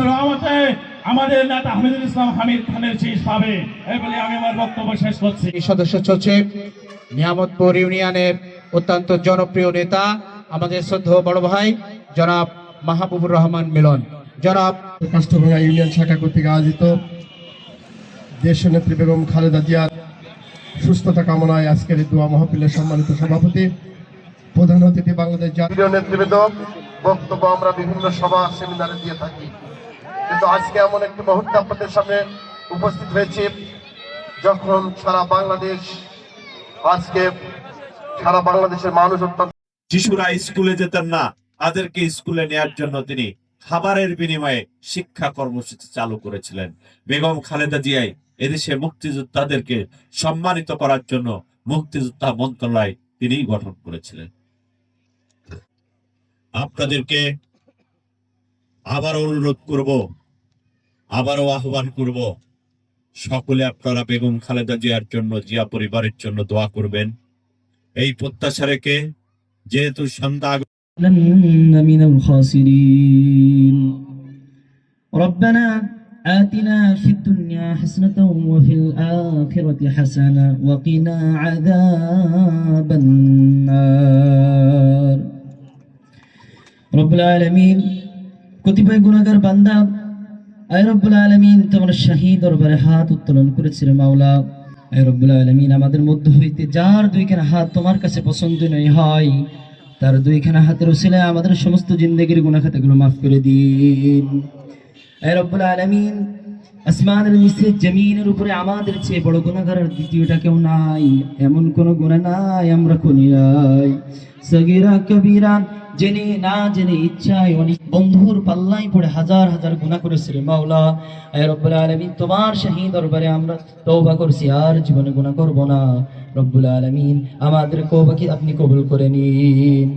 রহমতে আমাদের নেতা হামিদুল ইসলাম হামিদ খানের শেষ পাবে এই বলে আমি আমার বক্তব্য শেষ করছি। সদস্য সচিব নিয়ামতপুর ইউনিয়নের অত্যন্ত জনপ্রিয় নেতা আমাদের শ্রদ্ধেয় বড় ভাই জনাব মাহবুবুর রহমান মিলন। জনাব কাষ্টভাঙ্গা ইউনিয়ন শাখা কর্তৃক আয়োজিত দেশ নেত্রী বেগম খালেদা জিয়ার সুস্থতা কামনায় আজকের এই দোয়া মাহফিলের সম্মানিত সভাপতি প্রধান অতিথি বাংলাদেশ জাতীয় নেতৃবৃন্দ, বক্তব্য আমরা বিভিন্ন সভা সেমিনারে দিয়ে থাকি, কিন্তু আজকে এমন একটি মুহূর্তে আপনাদের সামনে উপস্থিত হয়েছি যখন সারা বাংলাদেশের মানুষ অত্যন্ত শিশুরা স্কুলে যেতেন না, তাদেরকে স্কুলে নেয়ার জন্য তিনি খাবারের বিনিময়ে শিক্ষা কর্মসূচি চালু করেছিলেন। বেগম খালেদা জিয়াই এদেশে মুক্তিযোদ্ধাদেরকে সম্মানিত করার জন্য মুক্তিযোদ্ধা মন্ত্রণালয় তিনি গঠন করেছিলেন। আপনাদেরকে আবারও অনুরোধ করব, আবারও আহ্বান করব, সকলে আপনারা বেগম খালেদা জিয়ার জন্য, জিয়া পরিবারের জন্য দোয়া করবেন। এই প্রত্যাশা রেখে যেহেতু সন্ধ্যা من الخاسرين ربنا آتنا في الدنيا حسنة وفي الآخرة حسنة وقنا عذاب النار رب العالمين কতিপয় গুনাহগার বান্দা আয় রব্বুল আলামিন তোমার শাহী দরবারে হাত উত্তোলন করেছিল মাওলা। আয় রব্বুল আলামিন আমাদের মধ্য হইতে যার দুইখানা হাত তোমার কাছে পছন্দনীয় হয় তার দুইখানা হাতের উসিলায় আমাদের সমস্ত জিন্দেগির গুনাহ খাতাগুলো মাফ করে দিন। আয় রব্বুল আলামিন আসমানের নিচে জমিনের উপরে আমাদের চেয়ে বড় গুনাহগার দ্বিতীয়টা কেউ নাই, এমন কোন গুনাহ নাই আমরা করি নাই। সগীরা কবিরা জেনে না জেনে ইচ্ছায় অনেক বন্ধুর পাল্লাই পড়ে হাজার হাজার গুনাহ করেছিল মাওলা। আয় রব্বুল আলামিন তোমার শাহী দরবারে আমরা তওবা করছি, আর জীবনে গুনাহ করব না। রব্বুল আলামিন আমাদের তওবাকে আপনি কবুল করে নিন।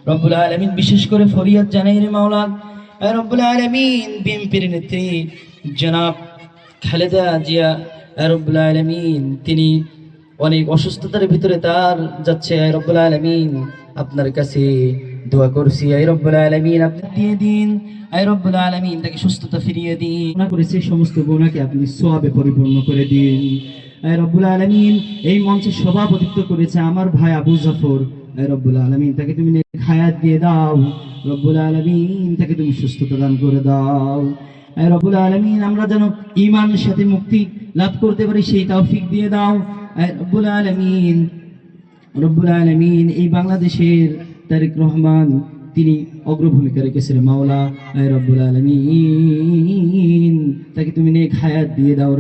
রব্বুল আলামিন বিশেষ করে ফরিয়াদ জানাই রে মাওলা। আয় রব্বুল আলামিন বিএনপির নেত্রী জনাব খালেদা জিয়া, আয় রব্বুল আলামিন তিনি অনেক অসুস্থতার ভিতরে তার যাচ্ছে। আয় রব্বুল আলামিন আপনার কাছে দোয়া করছি, আয় রব্বুল আলামিন আপনি দিয়ে দিন। আয় রব্বুল আলামিন তাকে সুস্থতা ফিরিয়ে দিন। গুনাহ করেছে সমস্ত গুনাহকে আপনি সওয়াবে পরিপূর্ণ করে দিন। আয় রব্বুল আলামিন এই মঞ্চে সভাপতিত্ব করেছে আমার ভাই আবু জাফর, আয় রব্বুল আলামিন তাকে তুমি হায়াত দিয়ে দাও। রব্বুল আলামিন তাকে তুমি সুস্থতা দান করে দাও। আয় রব্বুল আলামিন আমরা যেন ঈমানের সাথে মুক্তি লাভ করতে পারি সেই তৌফিক দিয়ে দাও। আয় রব্বুল আলামিন, রব্বুল আলামিন এই বাংলাদেশের তারেক রহমান তিনি অগ্রভূমিকা রেখেছিলেন মাওলা। আয় রব্বুল আলামিন তাকে তুমি নেক হায়াত দিয়ে দাও।